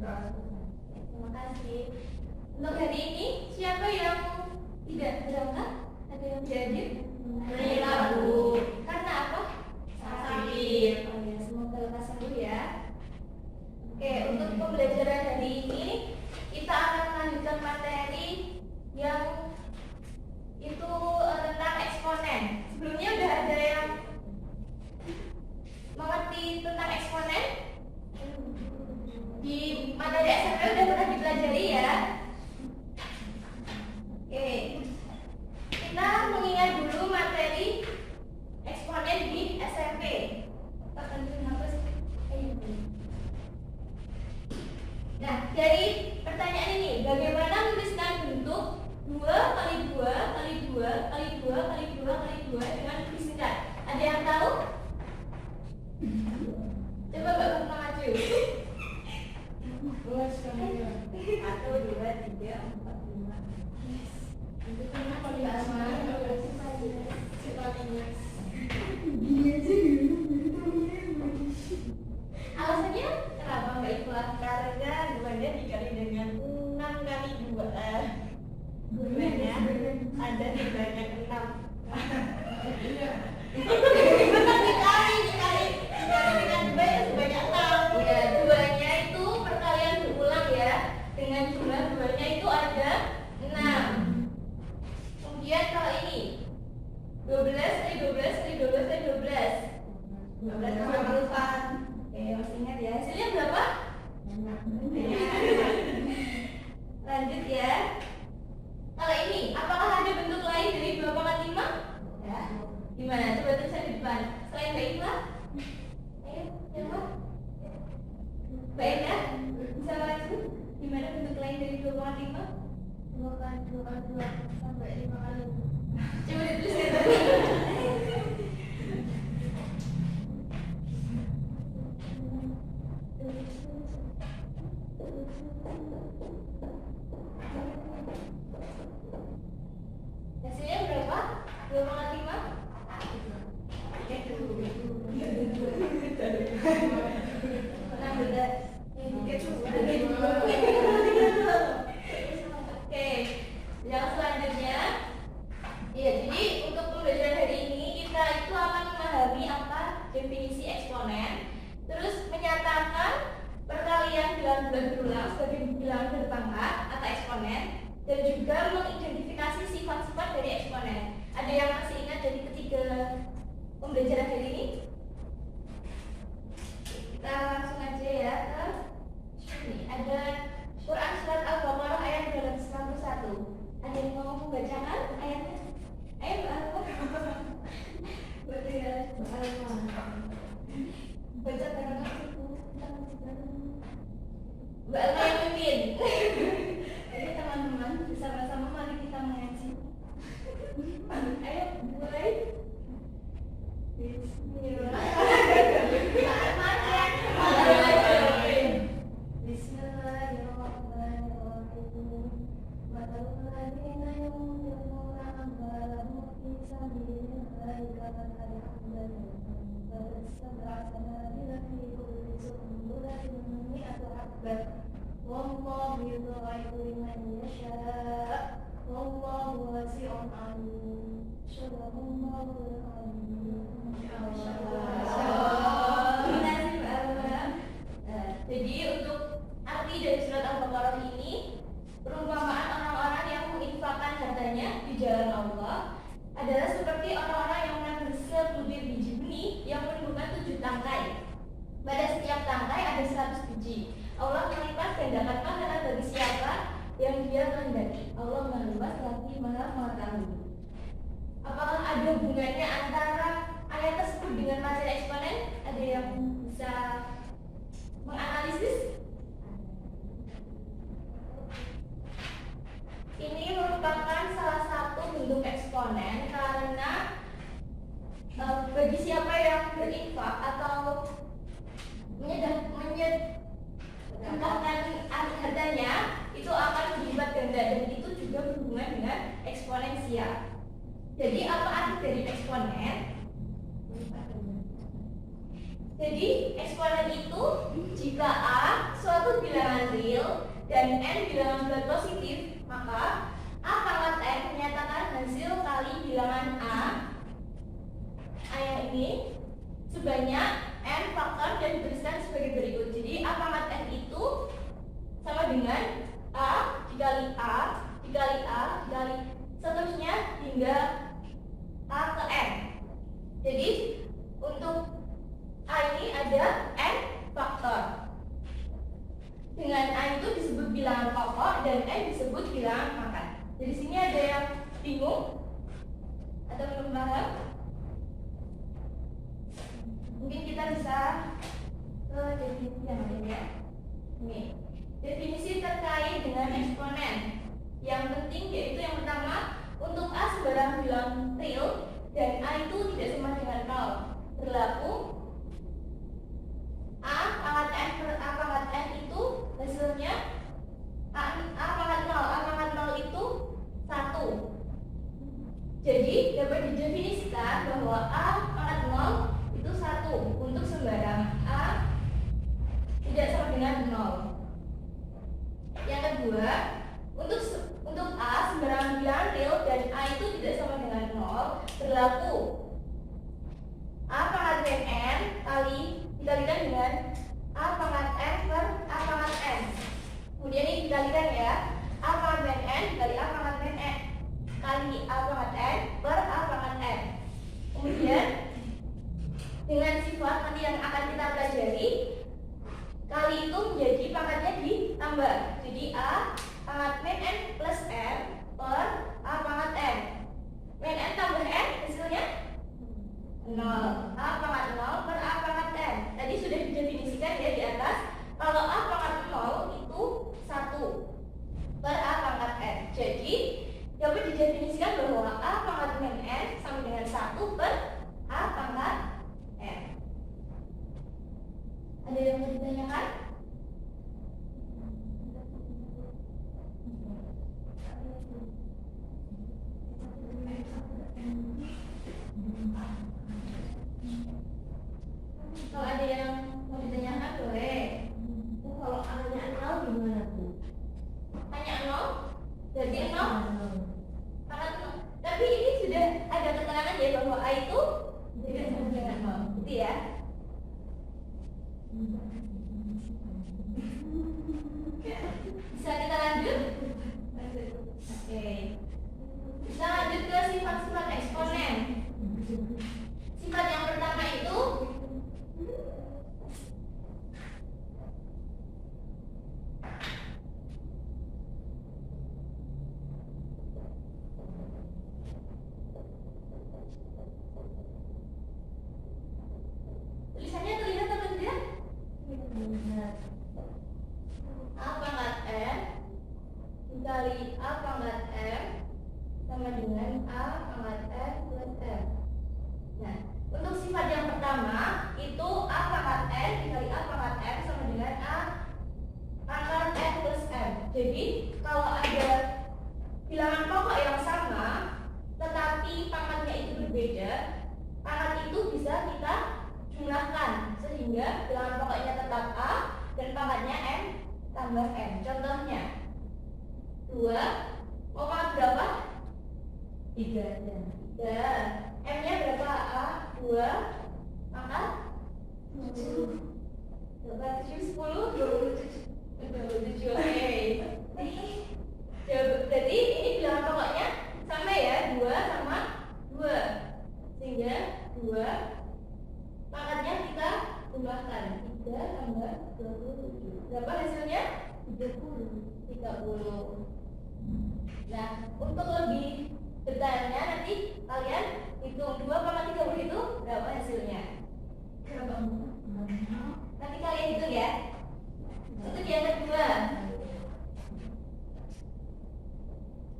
Terima kasih. Untuk hari ini siapa yang tidak berangkat? Ada yang tidak hadir? Lila, Bu. Karena apa? Sakit. Oh ya, semoga lekas sembuh ya. Oke, untuk pembelajaran hari ini kita akan melanjutkan materi yang itu tentang eksponen. Sebelumnya udah ada yang mengerti tentang eksponen? Di materi SMP udah pernah dipelajari ya. Oke, kita mengingat dulu materi eksponen di SMP. Nah, dari pertanyaan ini, bagaimana menuliskan bentuk 2 kali 2 kali 2 kali 2 kali 2 kali 2 dengan lebih singkat? Ada yang tahu? Coba Mbak Fatma maju. 1, 2, 3, 4, 5. Itu kenapa Mbak Asma? Alasannya kenapa Mbak Ikhlas? Karena 2-nya dikali dengan 6 kali 2. Gunanya ada di banyak 6. Benar dikali dengan 2 ya sebanyak 6. Ya, 2-nya itu perkalian berulang ya. Dengan jumlah 2-nya itu ada 6. Kemudian kalau ini 12 kali 12 kali 12 kali 12. 12 sama 4. Oke, masih ingat ya. Hasilnya berapa? Lanjut ya. Kalau ini, apakah ada bentuk lain dari 2 pangkat 5? Ya. Gimana? Coba tulisan di depan. Selain Mbak Ikhlas? Ayo, siapa? Baik ya? Bisa maju? Gimana bentuk lain dari 2 pangkat 5? 2 kali 2 kali 2 sampai 5 kali. Coba dituliskan tadi. Hasilnya berapa? 2 pangkat 5? Oke, yang selanjutnya, ya jadi untuk pembelajaran hari ini kita itu akan memahami apa definisi eksponen, terus menyatakan perkalian bilangan bulan berulang sebagai bilangan berpangkat atau eksponen, dan juga mengidentifikasi sifat-sifat dari eksponen. Ada yang masih ingat dari ketiga pembelajaran hari ini? Kita langsung aja ya ke sini. Ada Quran surat Al-Baqarah ayat 291. Ada yang mau membacakan ayatnya? Ayo Mbak Alfa. Baca bareng aku. Mbak Alfa yang mimpin. Ayo teman-teman, bersama-sama mari kita mengaji. Ayo mulai. Jadi untuk arti dari surat Al-Baqarah ini, perumpamaan orang-orang yang menginfakkan hartanya di jalan Allah adalah seperti orang-orang yang menanam sebutir biji benih yang menumbuhkan 7 tangkai. Pada setiap tangkai ada 100 biji. Allah melipat gandakan pahala bagi siapa yang Dia kehendaki. Allah Maha Luas lagi Maha Mengetahui. Apakah ada hubungannya antara ayat tersebut dengan materi eksponen? Ada yang bisa menganalisis? Ini merupakan salah satu bentuk eksponen karena bagi siapa yang berinfak atau menyedekahkan hartanya itu akan berlipat ganda, dan itu juga berhubungan dengan eksponensial. Jadi apa arti dari eksponen? Jadi eksponen itu jika A suatu bilangan real dan n bilangan bulat positif, maka A pangkat n menyatakan hasil kali bilangan A yang ini sebanyak n faktor dan dituliskan sebagai berikut. Jadi A pangkat n itu sama dengan A dikali A dikali A dikali seterusnya hingga A ke n. Jadi untuk A ini ada n faktor. Dengan A itu disebut bilangan pokok dan n disebut bilangan pangkat. Jadi sini ada yang bingung atau belum paham? Mungkin kita bisa ke definisi yang lain ya. Ini definisi terkait dengan eksponen. Yang penting yaitu yang pertama, untuk A sembarang bilangan real dan A itu tidak sama dengan 0. Berlaku A pangkat n per A pangkat n itu hasilnya A pangkat 0. A pangkat 0 itu 1. Jadi dapat didefinisikan bahwa A pangkat 0 itu 1 untuk sembarang A tidak sama dengan 0. Yang kedua, untuk A sembarang bilangan real dan A itu tidak sama dengan 0, berlaku A pangkat n kali dikalikan dengan A pangkat n per A pangkat n. Kemudian ini dikalikan ya, A pangkat n dikali A pangkat n kali A pangkat n per A pangkat n. Kemudian dengan sifat nanti yang akan kita pelajari, kali itu menjadi pangkatnya ditambah. Jadi A pangkat min n plus n per A pangkat n. Min n tambah n hasilnya 0. A pangkat 0 per A pangkat n. Tadi sudah didefinisikan ya di atas. Kalau A pangkat 0 itu 1 per A pangkat n. Jadi dapat didefinisikan bahwa A pangkat min n sama dengan 1 per A pangkat n. Ada yang mau ditanyakan? Kalau ada yang mau ditanyakan boleh. Kalau A-nya 0 gimana Bu? Tanya 0, jadi 0 pangkat 0. Tapi ini sudah ada keterangan ya bahwa A itu tidak sama dengan 0, gitu ya. Bisa kita lanjut? Oke. Kita lanjut ke sifat-sifat eksponen. Sifat yang pertama itu tulisannya terlihat atau tidak? A pangkat n dikali A pangkat m sama dengan A pangkat n plus m. Nah, untuk sifat yang pertama itu A pangkat n dikali A pangkat m sama dengan A pangkat n plus m. Jadi kalau ada bilangan pokok yang sama tetapi pangkatnya itu berbeda, pangkat itu bisa kita jumlahkan sehingga bilangan pokoknya tetap A dan pangkatnya n tambah n. Contohnya 2 mau pangkat berapa? 3. M nya berapa? A 2 pangkat 7. Berapa? 7, 10, 27. Oke. Berarti ini bilangan pokoknya sama ya, 2 sama 2 sehingga 2 pangkatnya kita jumlahkan 3 tambah 27. Berapa hasilnya? 30. Nah, untuk lebih detailnya nanti kalian hitung 2 pangkat 30 itu berapa hasilnya? Nanti kalian hitung ya. Itu yang kedua.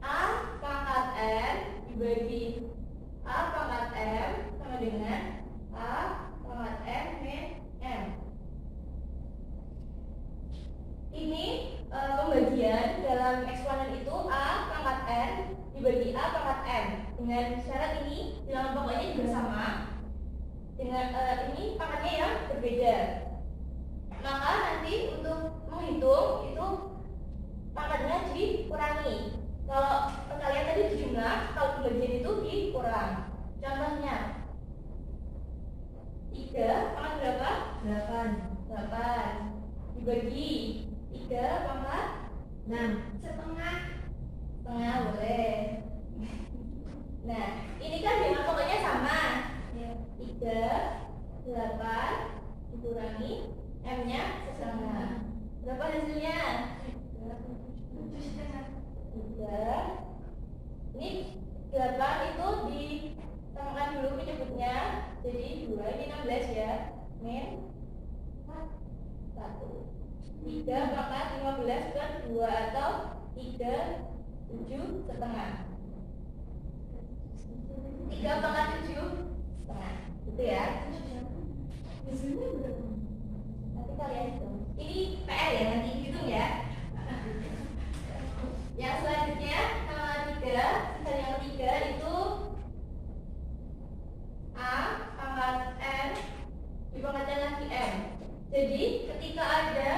A pangkat n dibagi A pangkat m sama dengan A pangkat m min m. Ini pembagian dalam eksponen itu A pangkat n dibagi A pangkat m. Dengan syarat ini bilangan pokoknya juga sama. Dengan ini pangkatnya yang berbeda. Maka nanti untuk menghitung itu Setengah. Setengah boleh. Nah, ini kan dengan pokoknya sama. 3, 8 dikurangi M-nya setengah. Berapa hasilnya? 3. Ini 8 itu ditambahkan dulu penyebutnya. Jadi 2, ini 16 ya. Min 1. 3 pangkat 15 per 2 atau 7 setengah. 3 pangkat 7 setengah. Gitu ya. Nanti kalian hitung. Ini PR ya, nanti hitung ya. Yang selanjutnya nama 3, sisa yang ketiga itu A pangkat N dipangkatkan lagi M. Jadi ketika ada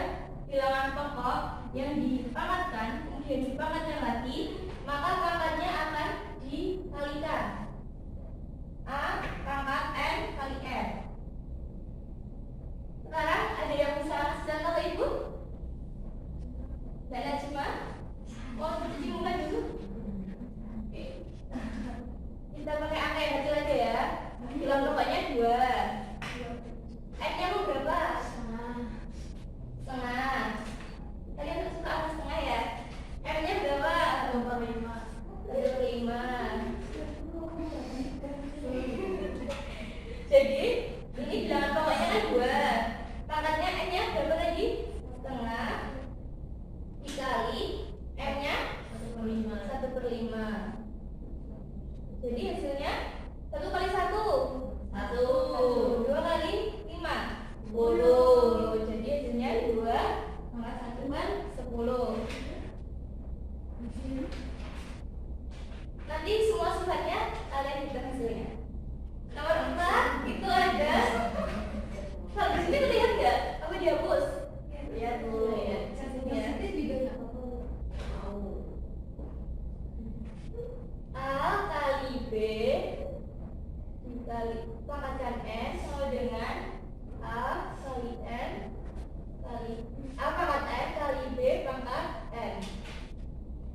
bilangan pokok yang dipangkatkan kemudian dipangkatkan lagi, maka pangkatnya akan dikalikan. A pangkat N kali M. Sekarang ada yang bisa sedang ke ibu? Mbak Najma? Mau cuci muka dulu? Oke. Kita pakai angka yang kecil aja ya. Bilang pokoknya 2. N-nya mau berapa? Setengah. Kalian suka angka setengah ya? M-nya berapa? 25. Jadi ini bilangan pokoknya kan 2. Pangkatnya N-nya berapa tadi? Setengah dikali M-nya 1/5. Jadi hasilnya 1 kali 1 1. 2 kali 5 10. Jadi hasilnya 2 pangkat 1 kan 10. Nanti semua sifatnya kalian hitung hasilnya. Nomor 4 itu ada. Kalau di sini terlihat nggak? Apa dihapus? Lihat tuh ya. Hasilnya juga nggak apa-apa. A kali B dikali pangkatkan N sama dengan A kali N kali A pangkat N kali B pangkat N.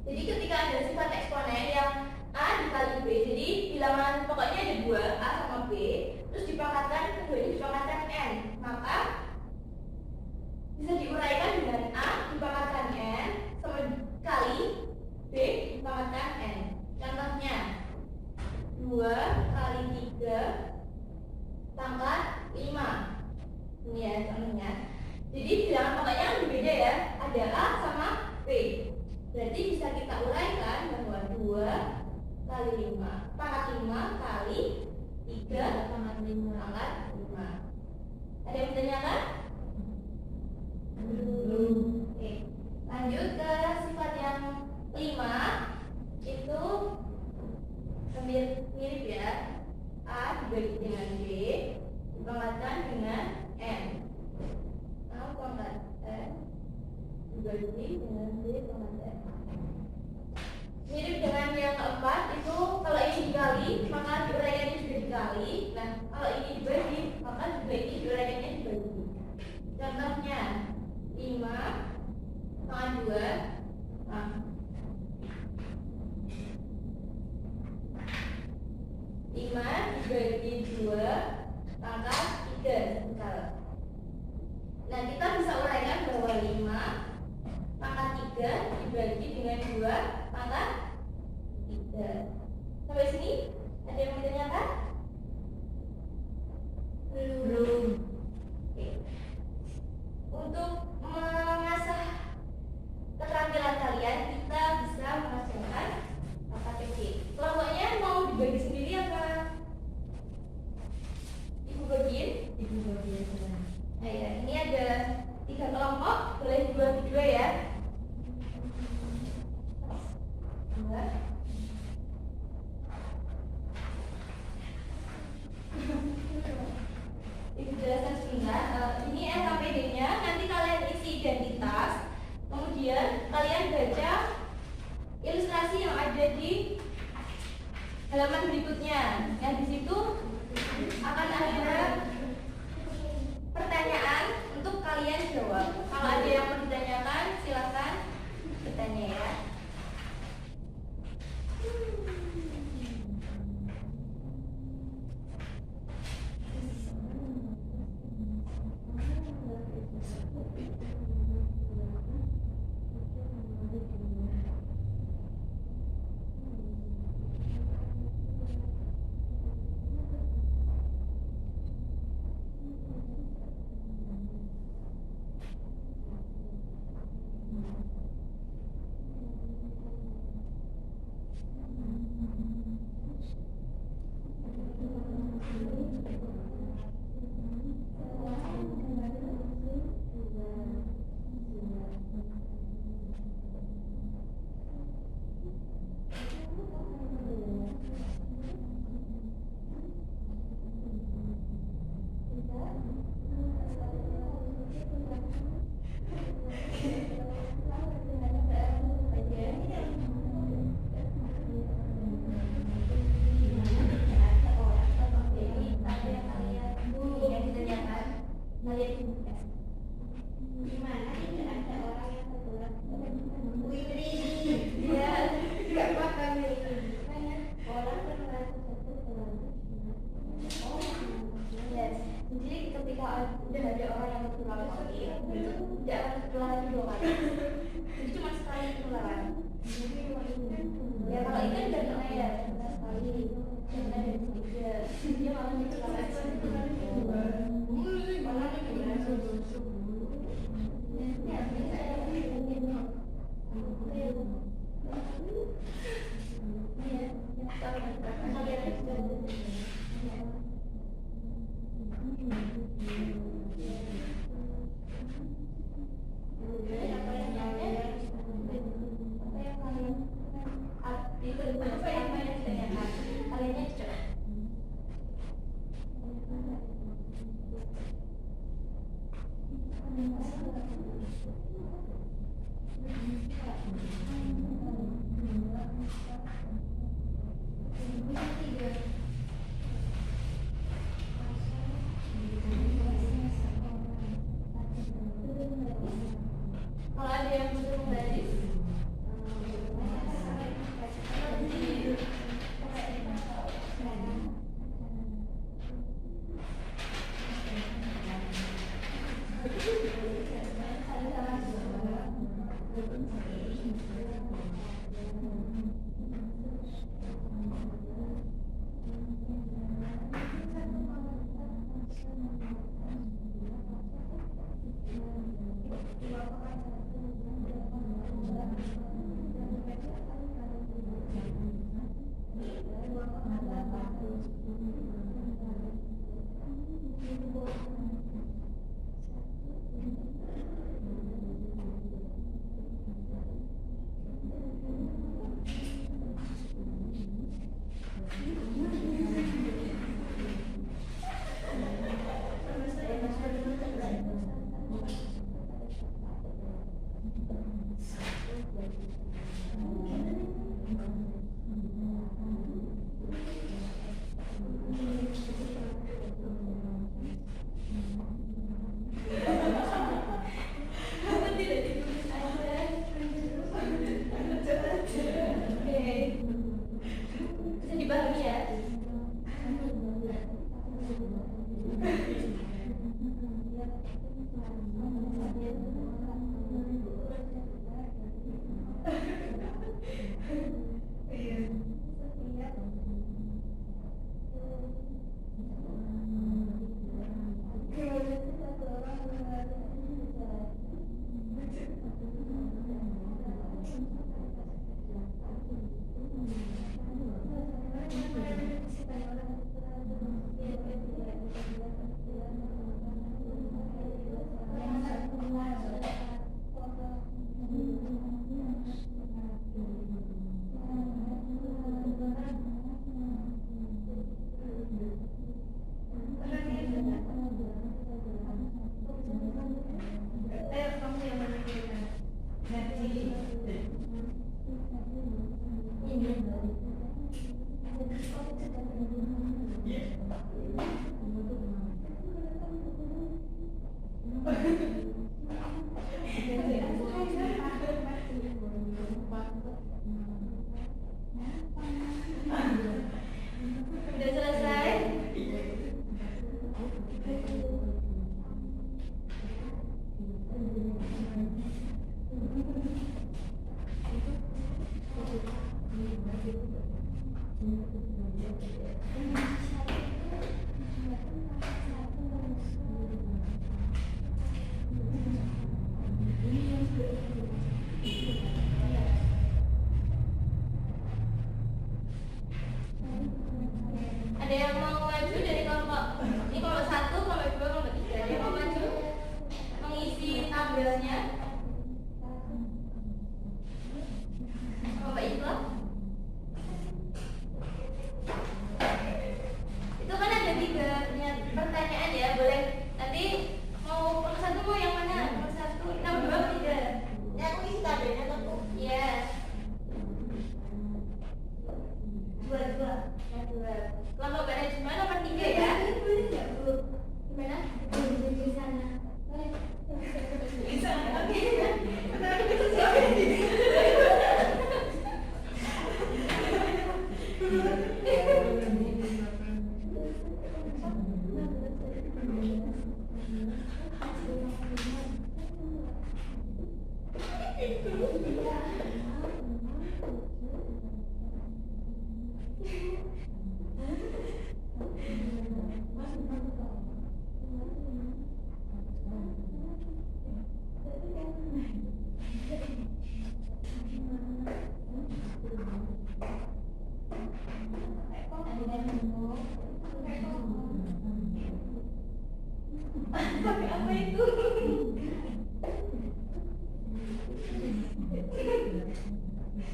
Jadi ketika ada sifat eksponen yang A dikali B, jadi bilangan pokoknya ada 2, A sama B, terus dipangkatkan, keduanya dipangkatkan N, maka bisa diuraikan dengan A dipangkatkan N sama kali B dipangkatkan N. Contohnya 2 kali 3 pangkat 5. Ini ya contohnya. Jadi bilangan pokoknya kan berbeda ya. Ada A sama B. Berarti bisa kita uraikan bahwa 2 kali 5 pangkat 5 kali 3 pangkat 5. Ada yang bertanyakan? Belum. Oke. Lanjut ke sifat yang 5. Itu mirip ya. A dibagi dengan B dipangkatkan dengan N. A pangkat N dibagi dengan B pangkat N. Mirip dengan yang keempat itu kalau ini dikali maka diuraikannya juga dikali. Nah kalau ini dibagi maka juga ini diuraikannya dibagi. Contohnya 5 pangkat 2. Nah, 5 dibagi 2 pangkat 3 misal. Nah kita bisa uraikan bahwa 5 pangkat 3 dibagi dengan 2 pangkat 3. Sampai sini ada yang ditanyakan? Belum. Oke. Untuk mengasah keterampilan kalian kita bisa menghasilkan KTP. Kelompoknya mau dibagi sendiri apa? Ibu bagiin? Ibu bagiin. Nah ya, ini ada 3 kelompok, boleh dibagi 2 ya. 2. Ibu jelaskan sebentar. Ini LKPD-nya, nanti kalian isi identitas, kemudian kalian baca ilustrasi yang ada di halaman berikutnya. Yang di situ akan ada pertanyaan untuk kalian jawab. Kalau ada yang mau ditanyakan, silakan bertanya. Jadi cuma sekali penularan. Ya kalau ikan udah pernah ya, pernah sekali. Pernah dari tiga. Dia malah ditularan sekali. Malah gimana? Ya, saya kalau ada yang butuh baris, Pakai apa itu?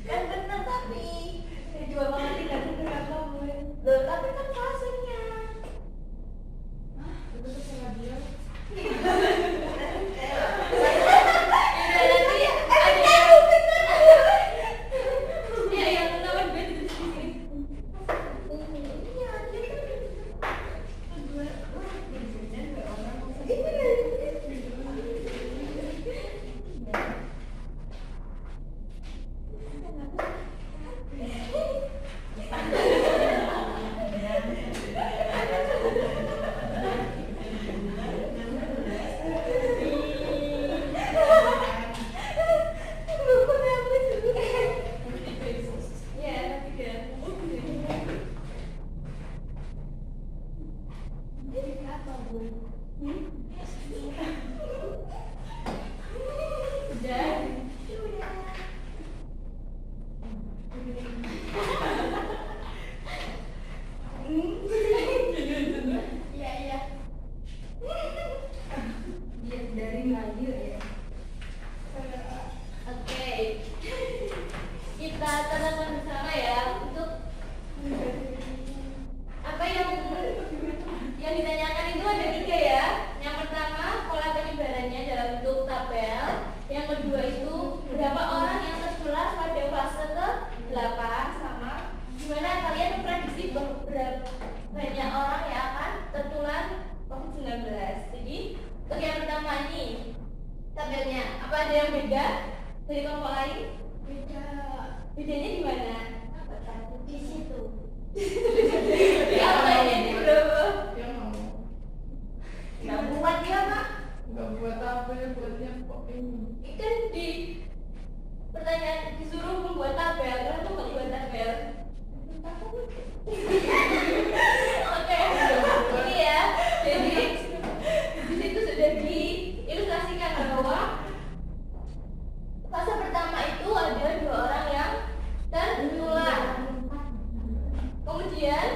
Kan benar tapi saya juga banget tidak benar kamu. Loh, tapi kan fasenya. Itu salah dia. Kita tetapkan bersama ya untuk apa yang ditanyakan itu ada 3 ya. Yang pertama, pola penyebarannya dalam bentuk tabel. Yang kedua itu berapa orang yang tertular pada fase ke-8, sama gimana kalian memprediksi berapa banyak orang yang akan tertular COVID-19. Jadi untuk yang pertama ini tabelnya, apa ada yang beda dari kelompok lain? Bedanya di mana? Di situ. Di awalnya di berapa? Dia mau Nggak buat dia, Mak. nggak buat apa ya, buatnya kok ini. Kan di pertanyaan disuruh membuat tabel, kenapa nggak buat tabel? Oke, ini ya. Jadi di situ sudah diilustrasikan bahwa fase pertama itu ada 2 orang yang tertular. Kemudian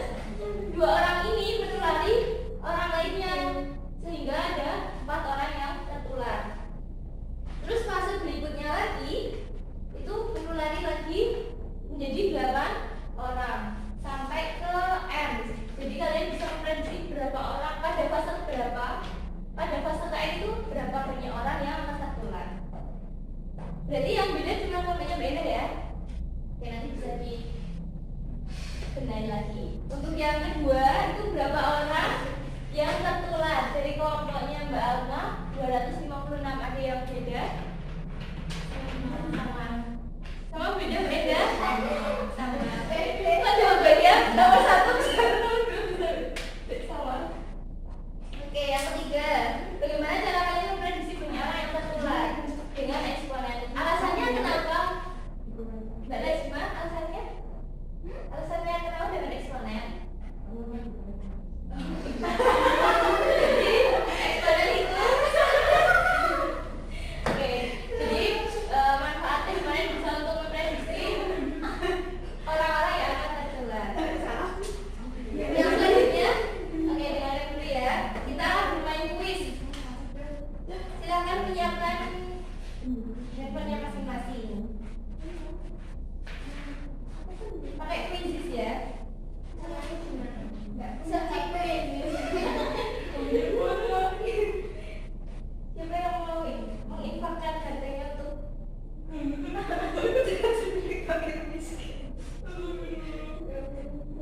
2 orang ini menulari orang lainnya, sehingga ada 4 orang yang tertular. Terus fase berikutnya lagi itu menulari lagi menjadi 8 orang sampai ke M. Jadi kalian bisa memprediksi berapa orang pada fase berapa. Pada fase ke M itu berapa banyak orang yang akan tertular. Berarti yang beda cuma kelompoknya beda ya. Oke, nanti bisa dibenahi lagi. Untuk yang kedua itu berapa orang yang tertular dari kelompoknya Mbak Alma 256. Ada yang beda? Sama beda-beda? Sama. Kok jawabannya nomor 1 sama. Oke, yang ketiga, bagaimana cara kalian memprediksi banyak orang yang tertular dengan eksponen? Alasannya kenapa? Mbak Lesma, alasannya? Alasannya kenapa dengan eksponen? Jadi eksponen itu oke, jadi manfaatnya eksponen bisa untuk memprediksi orang-orang yang akan tertular. Yang selanjutnya, oke, dengarkan dulu ya. Kita bermain kuis. Silakan menyiapkan handphonenya masing-masing. Pakai quizzes ya. Nggak bisa pakai siapa yang mau menginfakkan harganya untuk ini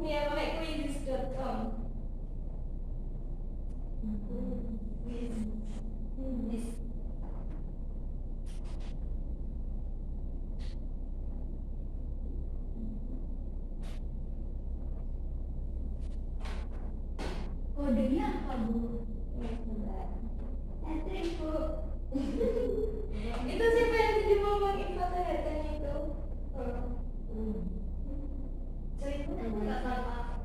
ya, pakai quizzes.com. Quizzes. Kodenya apa, Bu? Entry, Bu. Itu siapa yang jadi ngomong? Cerita nggak apa-apa.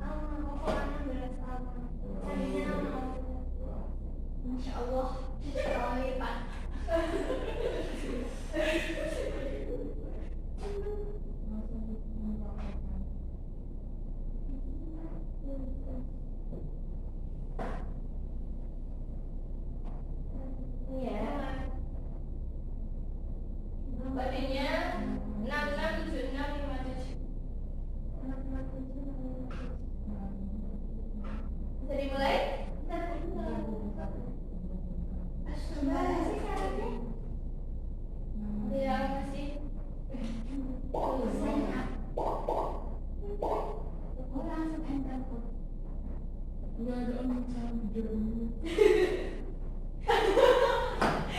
Aku anak beras apa? Tadinya nama. Masya Allah, Pak. Iya. Kodenya 667657. Bisa dimulai? Ya, masih.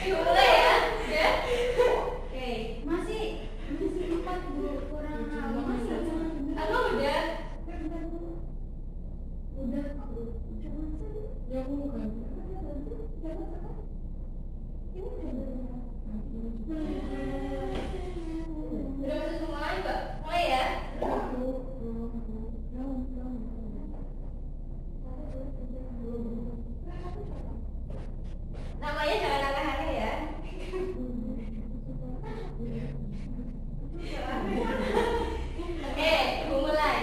Dimulai ya? Ya? Oke. Masih 4 kurang 5. Aku udah. Ya aku bukan. Udah masuk semua Mbak? Mulai ya? Namanya jangan aneh-aneh ya. Oke, ibu mulai.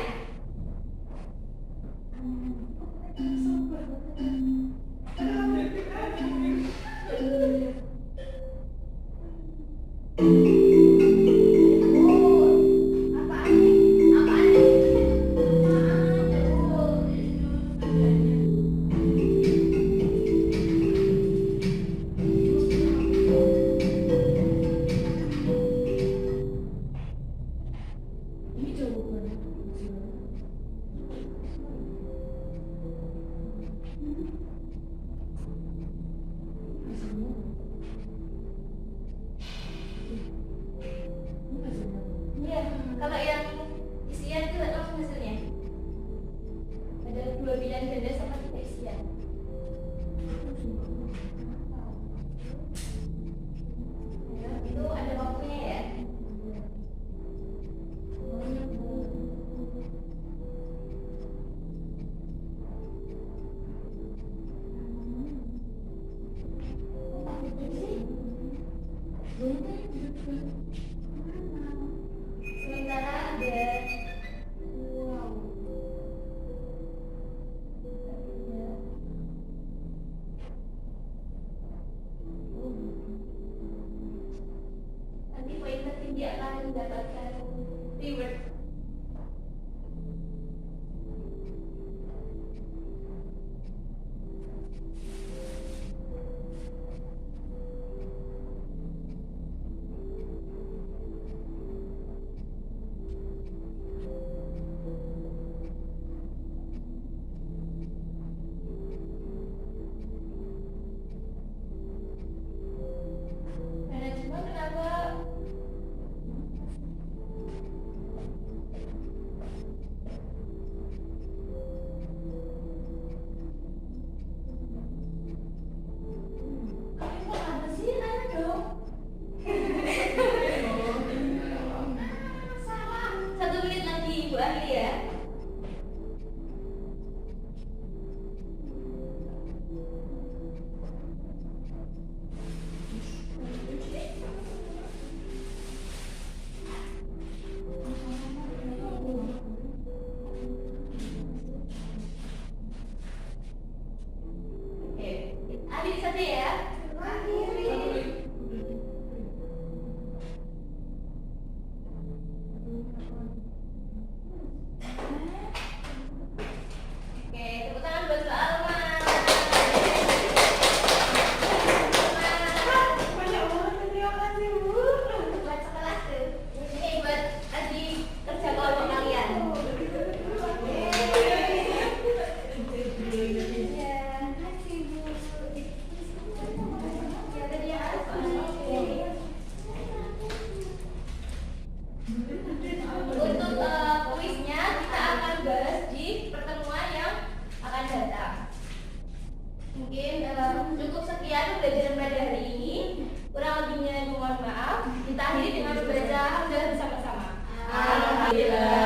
Iya, kalau yang isian itu langsung hasilnya. Ada 2 pilihan ganda sama 3 isian. Ya, itu ada waktunya ya. Sementara ada nanti poin tertinggi akan mendapatkan reward. Manajemen kenapa? Kok ada sih? Nanya dong. Salah. 1 menit lagi Ibu Ahli ya. Oke, adik saja ya. Oke, tepuk tangan buat Mbak Alma. Buat sekelas tuh. Ini buat adik kerja kelompok kalian. Untuk kuisnya kita akan bahas di pertemuan yang akan datang. Mungkin cukup sekian pembelajaran pada hari ini. Kurang lebihnya mohon maaf. Kita akhiri dengan membaca Alhamdulillah.